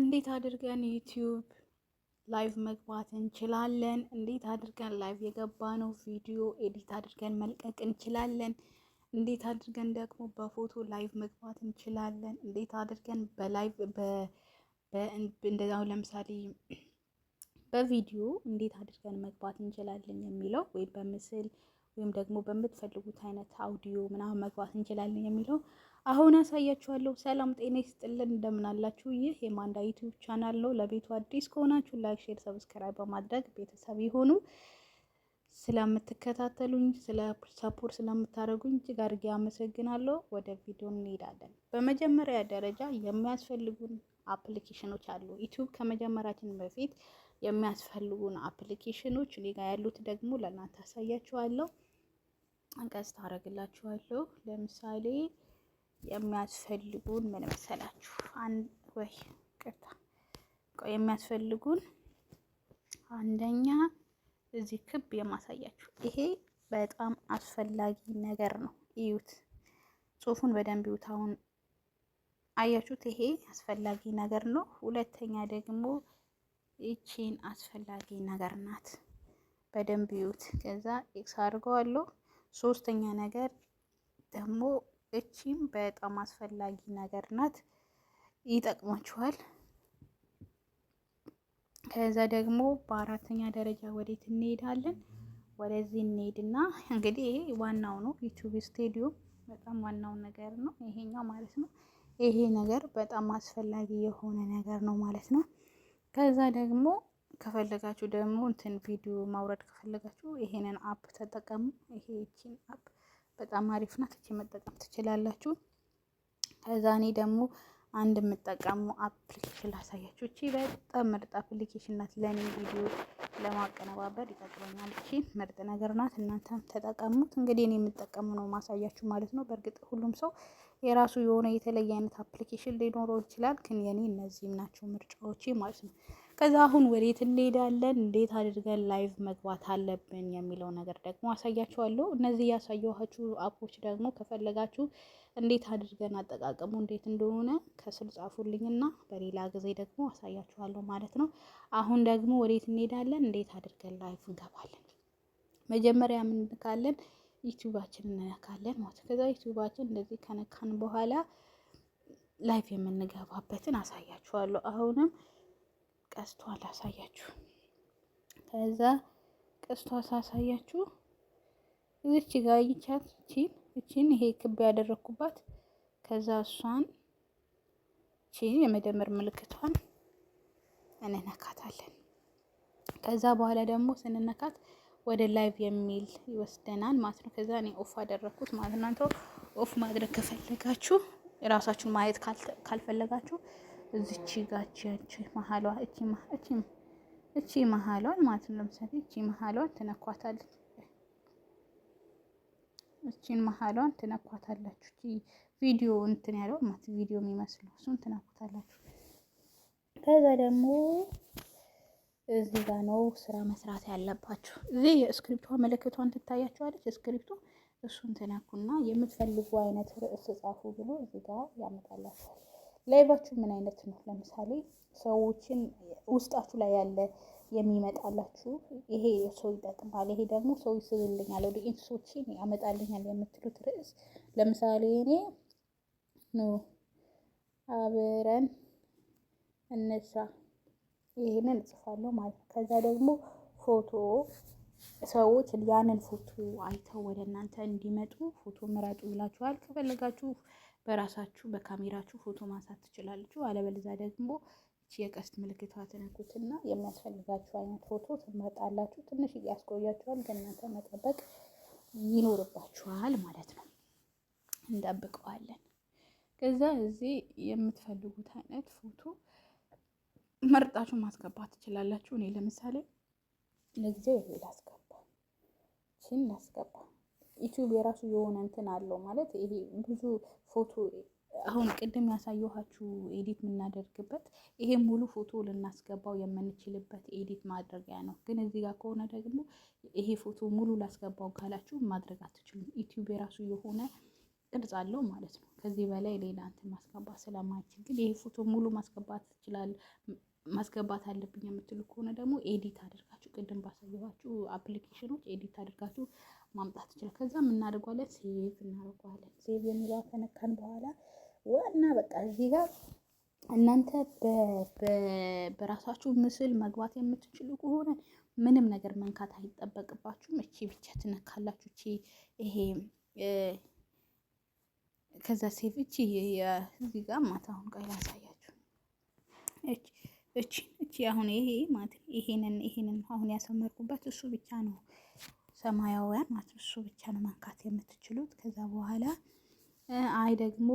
እንዴት አድርገን ዩቲዩብ ላይቭ መግባት እንችላለን? እንዴት አድርገን ላይቭ የገባነው ቪዲዮ ኤዲት አድርገን መልቀቅ እንችላለን? እንዴት አድርገን ደግሞ በፎቶ ላይቭ መግባት እንችላለን? እንዴት አድርገን በላይቭ እንደዛው ለምሳሌ በቪዲዮ እንዴት አድርገን መግባት እንችላለን የሚለው ወይም በምስል ወይም ደግሞ በምትፈልጉት አይነት አውዲዮ ምናምን መግባት እንችላለን የሚለው አሁን አሳያችኋለሁ። ሰላም ጤና ይስጥልን፣ እንደምን አላችሁ? ይህ የማንዳ ዩቲዩብ ቻናል ነው። ለቤቱ አዲስ ከሆናችሁ ላይክ፣ ሼር፣ ሰብስክራይብ በማድረግ ቤተሰብ ይሁኑ። ስለምትከታተሉኝ ስለ ሰፖርት ስለምታደርጉኝ እጅግ አድርጌ አመሰግናለሁ። ወደ ቪዲዮ እንሄዳለን። በመጀመሪያ ደረጃ የሚያስፈልጉን አፕሊኬሽኖች አሉ። ዩቲዩብ ከመጀመራችን በፊት የሚያስፈልጉን አፕሊኬሽኖች እኔ ጋር ያሉት ደግሞ ለእናንተ አሳያችኋለሁ። ቀስት አደርግላችኋለሁ። ለምሳሌ የሚያስፈልጉን ምን መሰላችሁ? የሚያስፈልጉን አንደኛ እዚህ ክብ የማሳያችሁ ይሄ በጣም አስፈላጊ ነገር ነው። እዩት፣ ጽሁፉን በደንብ እዩት። አሁን አያችሁት? ይሄ አስፈላጊ ነገር ነው። ሁለተኛ ደግሞ ይቺን አስፈላጊ ነገር ናት። በደንብ እዩት። ከዛ ኤክስ አድርገዋለሁ። ሶስተኛ ነገር ደግሞ እቺም በጣም አስፈላጊ ነገር ናት፣ ይጠቅማችኋል። ከዛ ደግሞ በአራተኛ ደረጃ ወዴት እንሄዳለን? ወደዚህ እንሄድና እንግዲህ ይሄ ዋናው ነው። ዩቲዩብ ስቱዲዮ በጣም ዋናው ነገር ነው ይሄኛው ማለት ነው። ይሄ ነገር በጣም አስፈላጊ የሆነ ነገር ነው ማለት ነው። ከዛ ደግሞ ከፈለጋችሁ ደግሞ እንትን ቪዲዮ ማውረድ ከፈለጋችሁ ይሄንን አፕ ተጠቀሙ። ይሄ እቺን አፕ በጣም አሪፍ ናት። እቺ መጠቀም ትችላላችሁ። ከዛ እኔ ደግሞ አንድ የምጠቀሙ አፕሊኬሽን ላሳያችሁ። እቺ በጣም ምርጥ አፕሊኬሽን ናት። ለኔ ቪዲዮ ለማቀነባበር ይጠቅመኛል። እቺ ምርጥ ነገር ናት። እናንተም ተጠቀሙት። እንግዲህ እኔ የምጠቀሙ ነው ማሳያችሁ ማለት ነው። በእርግጥ ሁሉም ሰው የራሱ የሆነ የተለየ አይነት አፕሊኬሽን ሊኖረው ይችላል። ግን የኔ እነዚህም ናቸው ምርጫዎቼ ማለት ነው። ከዛ አሁን ወዴት እንሄዳለን? እንዴት አድርገን ላይቭ መግባት አለብን የሚለው ነገር ደግሞ አሳያችኋለሁ። እነዚህ ያሳየኋችሁ አፖች ደግሞ ከፈለጋችሁ እንዴት አድርገን አጠቃቀሙ እንዴት እንደሆነ ከስር ጻፉልኝና በሌላ ጊዜ ደግሞ አሳያችኋለሁ ማለት ነው። አሁን ደግሞ ወዴት እንሄዳለን? እንዴት አድርገን ላይቭ እንገባለን? መጀመሪያ ምን እንነካለን? ዩቲዩባችን እንነካለን ማለት ነው። ከዛ ዩቲዩባችን እንደዚህ ከነካን በኋላ ላይቭ የምንገባበትን አሳያችኋለሁ። አሁንም ቀስቷን ላሳያችሁ። ከዛ ቀስቷ ሳሳያችሁ እዚች ጋር ይቻት እቺን ይሄ ክብ ያደረኩባት ከዛ እሷን እቺን የመደመር ምልክቷን እንነካታለን። ከዛ በኋላ ደግሞ ስንነካት ወደ ላይቭ የሚል ይወስደናል ማለት ነው። ከዛ እኔ ኦፍ አደረኩት ማለት ነው። እናንተ ኦፍ ማድረግ ከፈለጋችሁ ራሳችሁን ማየት ካልፈለጋችሁ እዚች ጋች መሀሏ እቺ መሀሏን ማለት ነው። ለምሳሌ እቺ መሀሏን ትነኳታለች። እቺን መሀሏን ትነኳታላችሁ። እቺ ቪዲዮ እንትን ያለው ማለት ቪዲዮ የሚመስለው እሱን ትነኩታላችሁ። ከዛ ደግሞ እዚህ ጋር ነው ስራ መስራት ያለባችሁ። እዚህ የስክሪፕቷ ምልክቷን ትታያችኋለች። ስክሪፕቱ እሱን ትነኩና የምትፈልጉ አይነት ርዕስ ጻፉ ብሎ እዚህ ጋር ያመጣላችኋል። ላይቫችሁ ምን አይነት ነው? ለምሳሌ ሰዎችን ውስጣችሁ ላይ ያለ የሚመጣላችሁ ይሄ ሰው ይጠቅማል፣ ይሄ ደግሞ ሰው ይስብልኛል፣ ወደ ኢንሶችን ያመጣልኛል የምትሉት ርዕስ ለምሳሌ እኔ ነው አብረን እንስራ ይሄንን እጽፋለሁ ማለት ነው። ከዛ ደግሞ ፎቶ ሰዎች ያንን ፎቶ አይተው ወደ እናንተ እንዲመጡ ፎቶ ምረጡ ይላችኋል። ከፈለጋችሁ በራሳችሁ በካሜራችሁ ፎቶ ማንሳት ትችላላችሁ። አለበለዚያ ደግሞ እቺ የቀስት ምልክቷ ትነኩትና የሚያስፈልጋችሁ አይነት ፎቶ ትመርጣላችሁ። ትንሽ ያስቆያችኋል፣ ግን እናንተ መጠበቅ ይኖርባችኋል ማለት ነው። እንጠብቀዋለን። ከዛ እዚህ የምትፈልጉት አይነት ፎቶ መርጣችሁ ማስገባት ትችላላችሁ። እኔ ለምሳሌ ለጊዜው ይሄ ላስገባ። ዩቲዩብ የራሱ የሆነ እንትን አለው ማለት ይሄ ብዙ ፎቶ አሁን ቅድም ያሳየኋችሁ ኤዲት የምናደርግበት ይሄ ሙሉ ፎቶ ልናስገባው የምንችልበት ኤዲት ማድረጊያ ነው። ግን እዚህ ጋር ከሆነ ደግሞ ይሄ ፎቶ ሙሉ ላስገባው ካላችሁ ማድረግ አትችሉም። ዩቲዩብ የራሱ የሆነ ቅርጽ አለው ማለት ነው። ከዚህ በላይ ሌላ እንትን ማስገባት ስለማይችል ግን ይሄ ፎቶ ሙሉ ማስገባት ትችላለህ። ማስገባት አለብኝ የምትሉ ከሆነ ደግሞ ኤዲት አድርጋችሁ ቅድም ባሳየኋችሁ አፕሊኬሽኖች ኤዲት አድርጋችሁ ማምጣት ትችላል። ከዛ እናደርገዋለን ሴቭ እናደርገዋለን። ሴቭ የሚለው ከነካን በኋላ ዋና በቃ እዚህ ጋር እናንተ በራሳችሁ ምስል መግባት የምትችሉ ከሆነ ምንም ነገር መንካት አይጠበቅባችሁም። እቺ ብቻ ትነካላችሁ። እቺ ይሄ ከዛ ሴቭ እቺ እዚህ ጋር ማታ አሁን ቆይ ላሳያችሁ። እቺ አሁን ይሄ ማለት ይሄንን አሁን ያሰመርኩበት እሱ ብቻ ነው ሰማያዊያን ማለት እሱ ብቻ ነው መንካት የምትችሉት። ከዛ በኋላ አይ ደግሞ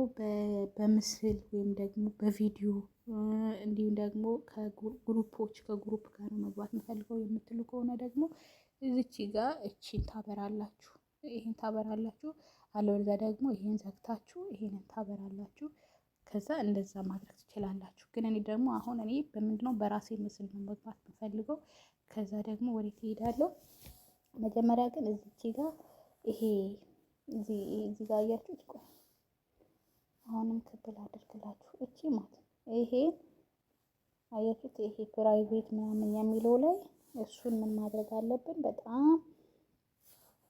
በምስል ወይም ደግሞ በቪዲዮ እንዲሁም ደግሞ ከግሩፕ ጋር ነው መግባት የምፈልገው የምትሉ ከሆነ ደግሞ እዚች ጋር እቺን ታበራላችሁ። ይሄን ታበራላችሁ። አለበለዚያ ደግሞ ይሄን ዘግታችሁ ይሄንን ታበራላችሁ። ከዛ እንደዛ ማድረግ ትችላላችሁ። ግን እኔ ደግሞ አሁን በምንድነው በራሴ ምስል ነው መግባት የምፈልገው። ከዛ ደግሞ ወዴት እሄዳለሁ? መጀመሪያ ግን እዚች ጋር ይሄ እዚህ ጋር አያችሁት? ቆይ አሁንም ክፍል አድርግላችሁ እቺ ማለት ይሄ አያችሁት? ይሄ ፕራይቬት ምናምን የሚለው ላይ እሱን ምን ማድረግ አለብን? በጣም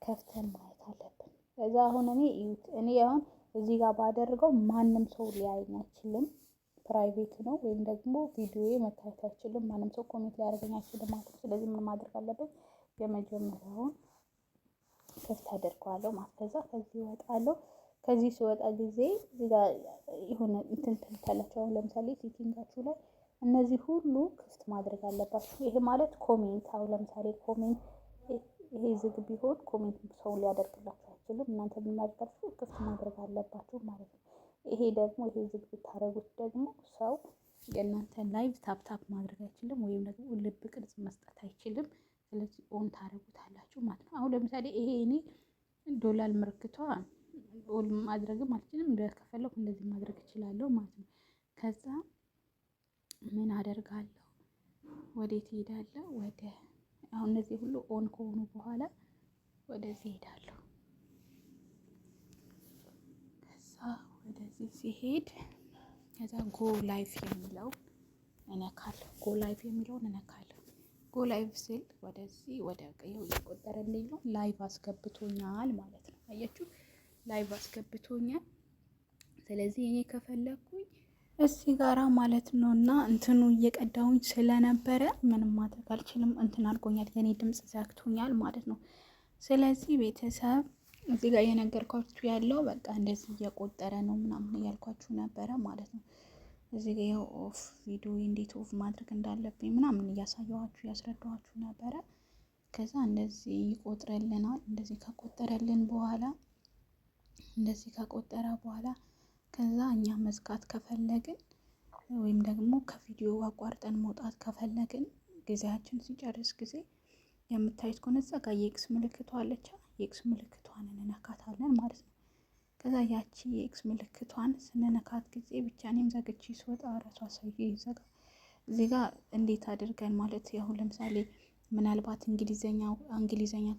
ከፍተን ማየት አለብን። ከዛ አሁን እኔ አሁን እዚህ ጋር ባደርገው ማንም ሰው ሊያየኝ አይችልም። ፕራይቬት ነው ወይም ደግሞ ቪዲዮ መታየት አይችልም። ማንም ሰው ኮሜንት ሊያደርገኝ አይችልም ማለት ነው። ስለዚህ ምን ማድረግ አለብን? የመጀመሪያውን ክፍት አደርገዋለሁ ማለት ከዛ ከዚህ እወጣለሁ። ከዚህ ሲወጣ ጊዜ እዚህ ጋር የሆነ እንትን ትልታላችሁ። አሁን ለምሳሌ ሴቲንጋችሁ ላይ እነዚህ ሁሉ ክፍት ማድረግ አለባችሁ። ይሄ ማለት ኮሜንት አሁን ለምሳሌ ኮሜንት ይሄ ዝግ ቢሆን ኮሜንት ሰው ሊያደርግላችሁ አይችልም። እናንተ ምን ማድረጋችሁ ክፍት ማድረግ አለባችሁ ማለት ነው። ይሄ ደግሞ ይሄ ዝግ ብታደርጉት ደግሞ ሰው የእናንተን ላይቭ ታፕ ማድረግ አይችልም፣ ወይም ደግሞ ልብ ቅርጽ መስጠት አይችልም። ስለዚህ ኦን ታደርጉታላችሁ ማለት ነው። አሁን ለምሳሌ ይሄ እኔ ዶላር ምልክቷ ኦን ማድረግም አልችልም። እንደከፈለኩ እንደዚህ ማድረግ እችላለሁ ማለት ነው። ከዛ ምን አደርጋለሁ? ወዴት እሄዳለሁ? ወደ አሁን እነዚህ ሁሉ ኦን ከሆኑ በኋላ ወደዚህ እሄዳለሁ። ከዛ ወደዚህ ሲሄድ ከዛ ጎ ላይፍ የሚለው እነካለሁ። ጎ ላይፍ የሚለውን እነካለሁ። ጎ ላይቭ ስል ወደዚህ ወደ ቀየው እየቆጠረልኝ ነው። ላይቭ አስገብቶኛል ማለት ነው። አያችሁ? ላይቭ አስገብቶኛል። ስለዚህ እኔ ከፈለኩኝ እዚህ ጋራ ማለት ነው እና እንትኑ እየቀዳውኝ ስለነበረ ምንም ማድረግ አልችልም። እንትን አድርጎኛል፣ የኔ ድምፅ ዘግቶኛል ማለት ነው። ስለዚህ ቤተሰብ እዚህ ጋር እየነገርኳችሁ ያለው በቃ እንደዚህ እየቆጠረ ነው ምናምን እያልኳችሁ ነበረ ማለት ነው። እዚህ ጋር ያው ኦፍ ቪዲዮ እንዴት ኦፍ ማድረግ እንዳለብኝ ምናምን እያሳየኋችሁ እያስረዳኋችሁ ነበረ። ከዛ እንደዚህ ይቆጥረልናል። እንደዚህ ከቆጠረልን በኋላ ከዛ እኛ መዝጋት ከፈለግን ወይም ደግሞ ከቪዲዮ አቋርጠን መውጣት ከፈለግን ጊዜያችን ሲጨርስ ጊዜ የምታዩት ከሆነ እዛ ጋር የኤክስ ምልክቷ አለች። የኤክስ ምልክቷን እንነካታለን ማለት ነው። ከዛ ያቺ የኤክስ ምልክቷን ስንነካት ጊዜ ብቻ እኔም ዘግቼ ስወጣ ራሷ ሰው ይዘጋ። እዚህ ጋር እንዴት አድርገን ማለት ያው ለምሳሌ ምናልባት እንግሊዘኛ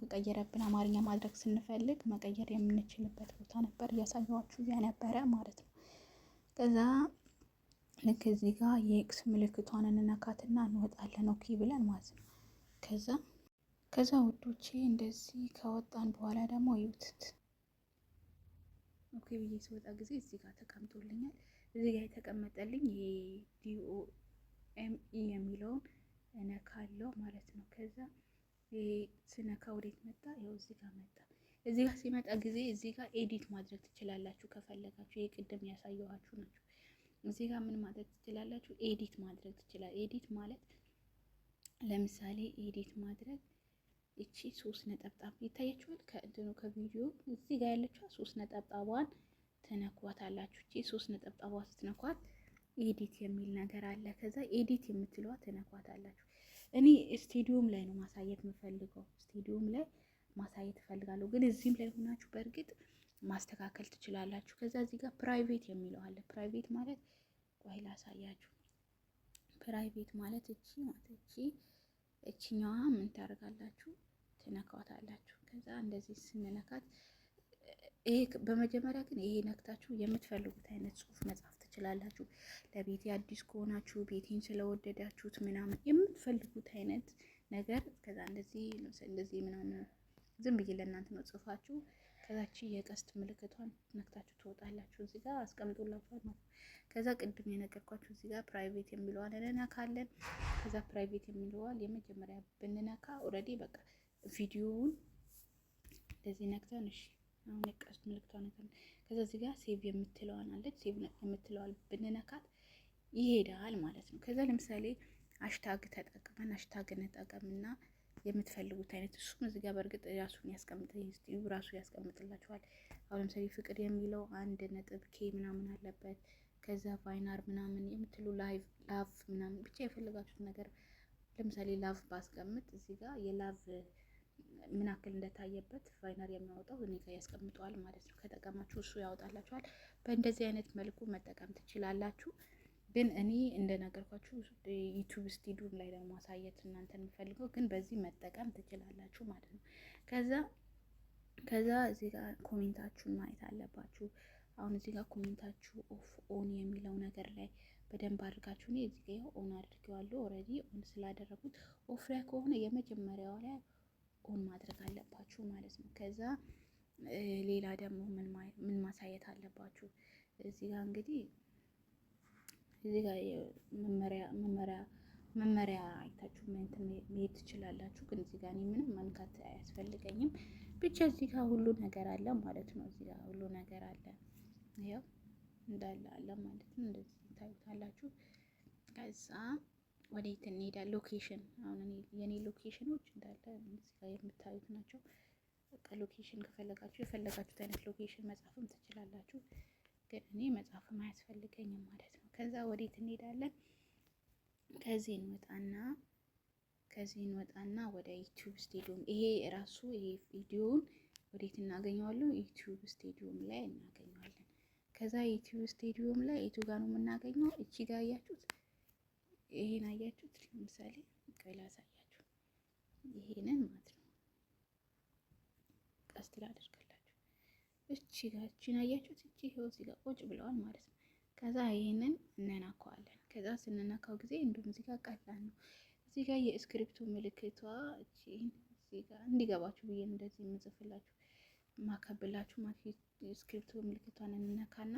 ከቀየረብን አማርኛ ማድረግ ስንፈልግ መቀየር የምንችልበት ቦታ ነበር እያሳየኋችሁ ነበረ ማለት ነው። ከዛ ልክ እዚህ ጋር የኤክስ ምልክቷን እንነካትና እንወጣለን ኦኬ ብለን ማለት ነው። ከዛ ውዶቼ እንደዚህ ከወጣን በኋላ ደግሞ ይዩት። ኦኬ ብዬ ስወጣ ጊዜ እዚህ ጋር ተቀምጦልኛል። እዚህ ጋር የተቀመጠልኝ DOME የሚለውን እነካለሁ ማለት ነው። ከዛ ስነካ ወዴት መጣ? ያው እዚህ ጋር መጣ። እዚህ ጋር ሲመጣ ጊዜ እዚህ ጋር ኤዲት ማድረግ ትችላላችሁ ከፈለጋችሁ። ይሄ ቅድም ያሳየኋችሁ ናቸው። እዚህ ጋር ምን ማድረግ ትችላላችሁ? ኤዲት ማድረግ ትችላላችሁ። ኤዲት ማለት ለምሳሌ ኤዲት ማድረግ እቺ 3 ነጠብጣብ ይታያችኋል። ከእንትኑ ከቪዲዮ እዚህ ጋር ያለችው 3 ነጠብጣቧን ትነኳታላችሁ። እቺ 3 ነጠብጣቧ ስትነኳት ኤዲት የሚል ነገር አለ። ከዛ ኤዲት የምትለዋ ትነኳታላችሁ። እኔ ስቱዲዮም ላይ ነው ማሳየት የምፈልገው። ስቱዲዮም ላይ ማሳየት እፈልጋለሁ፣ ግን እዚህም ላይ ሆናችሁ በእርግጥ ማስተካከል ትችላላችሁ። ከዛ እዚህ ጋር ፕራይቬት የሚለው አለ። ፕራይቬት ማለት ቆይ ላሳያችሁ። ፕራይቬት ማለት እቺኛዋ ምን ታደርጋላችሁ? ትነካታላችሁ። ከዛ እንደዚህ ስንነካት ይሄ በመጀመሪያ ግን ይሄ ነክታችሁ የምትፈልጉት አይነት ጽሁፍ መጻፍ ትችላላችሁ። ለቤቴ አዲስ ከሆናችሁ ቤቴን ስለወደዳችሁት ምናምን የምትፈልጉት አይነት ነገር ከዛ እንደዚህ ምናምን ዝም ብዬ ለእናንተ ነው ጽፋችሁ ከዛች የቀስት ምልክቷን ነክታችሁ ትወጣላችሁ። እዚህ ጋር አስቀምጦላችኋል ማለት ነው። ከዛ ቅድም የነገርኳችሁ እዚህ ጋር ፕራይቬት የሚለዋል እንነካለን። ከዛ ፕራይቬት የሚለዋል የመጀመሪያ ብንነካ ኦልሬዲ በቃ ቪዲዮውን እንደዚህ ነክተን እሺ አሁን የቀስት ምልክቷን ነክተን ከዛ እዚህ ጋር ሴቭ የምትለዋን አለች። ሴቭ የምትለዋል ብንነካት ይሄዳል ማለት ነው። ከዛ ለምሳሌ ሃሽታግ ተጠቅመን ሃሽታግ እንጠቀምና የምትፈልጉት አይነት እሱም እዚህ ጋር በእርግጥ ራሱ ያስቀምጥላችኋል። አሁን ለምሳሌ ፍቅር የሚለው 1.K ምናምን አለበት። ከዛ ቫይናር ምናምን የምትሉ ላቭ ምናምን ብቻ የፈለጋችሁት ነገር ለምሳሌ ላቭ ባስቀምጥ እዚህ ጋር የላቭ ምን ያክል እንደታየበት ቫይናር የሚያወጣው እኔ ጋር ያስቀምጠዋል ማለት ነው። ከጠቀማችሁ እሱ ያወጣላችኋል። በእንደዚህ አይነት መልኩ መጠቀም ትችላላችሁ። ግን እኔ እንደነገርኳችሁ ዩቲዩብ ስቱዲዮም ላይ ደግሞ ማሳየት እናንተ የምፈልገው ግን በዚህ መጠቀም ትችላላችሁ ማለት ነው። ከዛ እዚህ ጋር ኮሜንታችሁን ማየት አለባችሁ። አሁን እዚህ ጋር ኮሜንታችሁ ኦፍ ኦን የሚለው ነገር ላይ በደንብ አድርጋችሁ እኔ እዚህ ጋር ኦን አድርጌዋለሁ። ኦልሬዲ ኦን ስላደረጉት ኦፍ ላይ ከሆነ የመጀመሪያው ላይ ኦን ማድረግ አለባችሁ ማለት ነው። ከዛ ሌላ ደግሞ ምን ማሳየት አለባችሁ እዚህ ጋር እንግዲህ እዚህ ጋር መመሪያ አይታችሁ መሄድ ትችላላችሁ። ግን እዚህ ጋር እኔ ምንም መንካት አያስፈልገኝም። ብቻ እዚህ ጋር ሁሉ ነገር አለ ማለት ነው። እዚህ ጋር ሁሉ ነገር አለ፣ ያው እንዳለ አለ ማለት ነው። እንደዚህ ታዩታላችሁ። ከዛ ወዴት እንሄዳለን? ሎኬሽን። አሁን የኔ ሎኬሽኖች እንዳለ እዚህ ጋር የምታዩት ናቸው። በቃ ሎኬሽን ከፈለጋችሁ የፈለጋችሁት አይነት ሎኬሽን መጻፍም ትችላላችሁ። ግን እኔ መጻፍም አያስፈልገኝም ማለት ነው። ከዛ ወዴት እንሄዳለን? ከዚህ እንወጣና ወደ ዩቲዩብ ስቱዲዮም ይሄ ራሱ ይሄ ቪዲዮውን ወዴት እናገኘዋለን? ዩቲዩብ ስቱዲዮም ላይ እናገኘዋለን። ከዛ ዩቲዩብ ስቱዲዮም ላይ የቱ ጋር ነው የምናገኘው? እቺ ጋር አያችሁት? ይሄን አያችሁት? ለምሳሌ ቆይ ላሳያችሁ። ይሄንን ማለት ነው ቀስት ላደርግላችሁ። እቺ ጋር እቺን አያችሁት? እቺ ይሄው እዚህ ጋር ቁጭ ብለዋል ማለት ነው። ከዛ ይሄንን እንነካዋለን። ከዛ ስንነካው ጊዜ እንደውም እዚህ ጋር ቀላል ነው። እዚህ ጋር የስክሪፕቱ ምልክቷ እቺን እዚህ ጋር እንዲገባችሁ ብዬ እንደዚህ የምጽፍላችሁ ማከብላችሁ ማለት የስክሪፕቱ ምልክቷን እንነካና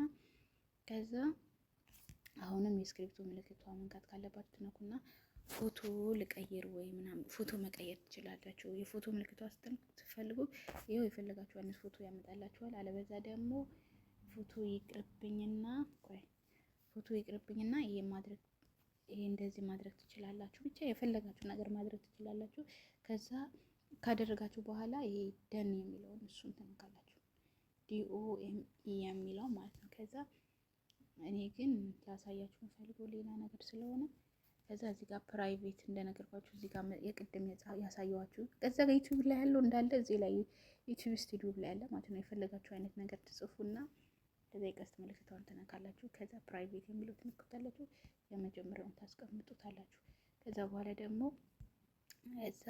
ከዛ አሁንም የስክሪፕቱ ምልክቷን መንካት ካለባችሁ ትነኩና ፎቶ ልቀይር ወይ ምናምን ፎቶ መቀየር ትችላላችሁ። የፎቶ ምልክቷ ስትፈልጉ ይሄው የፈለጋችሁ አይነት ፎቶ ያመጣላችኋል። አለበዛ ደግሞ ፎቶ ይቅርብኝና ይሄ እንደዚህ ማድረግ ትችላላችሁ። ብቻ የፈለጋችሁ ነገር ማድረግ ትችላላችሁ። ከዛ ካደረጋችሁ በኋላ ይሄ ደን የሚለውን እሱን ትነካላችሁ። DOME የሚለው ማለት ነው። ከዛ እኔ ግን ላሳያችሁ የምፈልገው ሌላ ነገር ስለሆነ ከዛ እዚህ ጋር ፕራይቬት እንደነገርኳችሁ እዚህ ጋር የቅድም ያሳየዋችሁ ከዛ ጋር ዩቲዩብ ላይ ያለው እንዳለ እዚህ ላይ ዩቲዩብ ስቱዲዮ ላይ ያለ ማለት ነው። የፈለጋችሁ አይነት ነገር ትጽፉና ከዛ የቀስት ምልክቷን ትነካላችሁ። ከዛ ፕራይቬት የሚለው ትነኩታላችሁ። የመጀመሪያውን ታስቀምጡታላችሁ። ከዛ በኋላ ደግሞ እዛ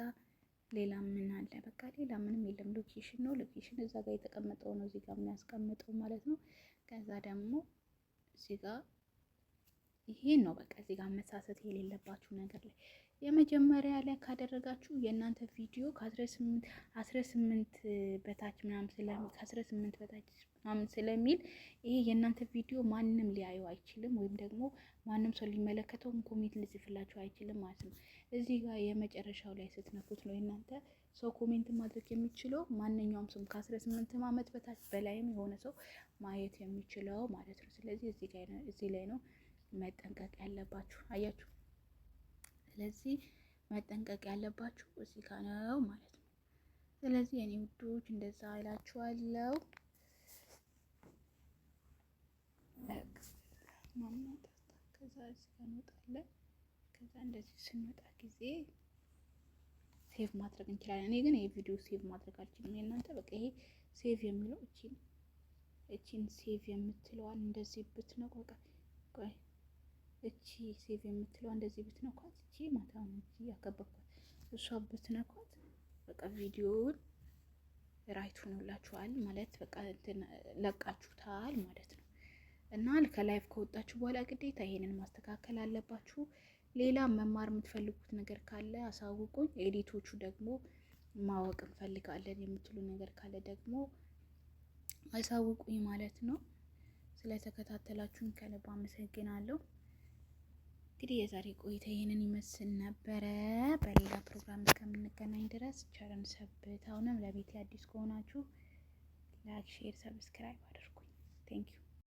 ሌላ ምን አለ? በቃ ሌላ ምንም የለም። ሎኬሽን ነው። ሎኬሽን እዛ ጋር የተቀመጠው ነው እዚህ ጋር የሚያስቀምጠው ማለት ነው። ከዛ ደግሞ እዚህ ጋር ይሄን ነው በቃ እዚህ ጋር መሳሰት የሌለባችሁ ነገር ላይ የመጀመሪያ ላይ ካደረጋችሁ የእናንተ ቪዲዮ ከ18 በታች ምናምን ከ18 በታች ምናምን ስለሚል ይሄ የእናንተ ቪዲዮ ማንም ሊያየው አይችልም፣ ወይም ደግሞ ማንም ሰው ሊመለከተውም ኮሜንት ሊጽፍላችሁ አይችልም ማለት ነው። እዚህ ጋር የመጨረሻው ላይ ስትነኩት ነው የእናንተ ሰው ኮሜንት ማድረግ የሚችለው ማንኛውም ሰው ከ18 ዓመት በታች በላይም የሆነ ሰው ማየት የሚችለው ማለት ነው። ስለዚህ እዚህ ላይ ነው መጠንቀቅ ያለባችሁ። አያችሁ። ስለዚህ መጠንቀቅ ያለባችሁ እዚህ ጋር ነው ማለት ነው። ስለዚህ የኔ ውዶች እንደዛ እላችኋለሁ። ከዛ እዚህ ጋር እንወጣለን። ከዛ እንደዚህ ስንወጣ ጊዜ ሴቭ ማድረግ እንችላለን። እኔ ግን ይሄ ቪዲዮ ሴቭ ማድረግ አልችልም። የእናንተ በቃ ይሄ ሴቭ የሚለው እቺን ሴቭ የምትለዋን እንደዚህ ብትነቁ በቃ ቆይ እቺ ሴቭ የምትለው እንደዚህ ብትነኳት እቺ ማታውን እቺ ያከበብኳት እሷ ብትነኳት በቃ ቪዲዮውን ራይት ሆኖላችኋል ማለት በቃ እንትን ለቃችሁታል ማለት ነው። እና ከላይቭ ከወጣችሁ በኋላ ግዴታ ይሄንን ማስተካከል አለባችሁ። ሌላ መማር የምትፈልጉት ነገር ካለ አሳውቁኝ። ኤዲቶቹ ደግሞ ማወቅ እንፈልጋለን የምትሉ ነገር ካለ ደግሞ አሳውቁኝ ማለት ነው። ስለተከታተላችሁኝ ከልብ አመሰግናለሁ። እንግዲህ የዛሬ ቆይታ ይሄንን ይመስል ነበረ። በሌላ ፕሮግራም እስከምንገናኝ ድረስ ቸርን ሰብት። አሁንም ለቤቴ አዲስ ከሆናችሁ ላይክ፣ ሼር፣ ሰብስክራይብ አድርጉኝ። ቴንኪዩ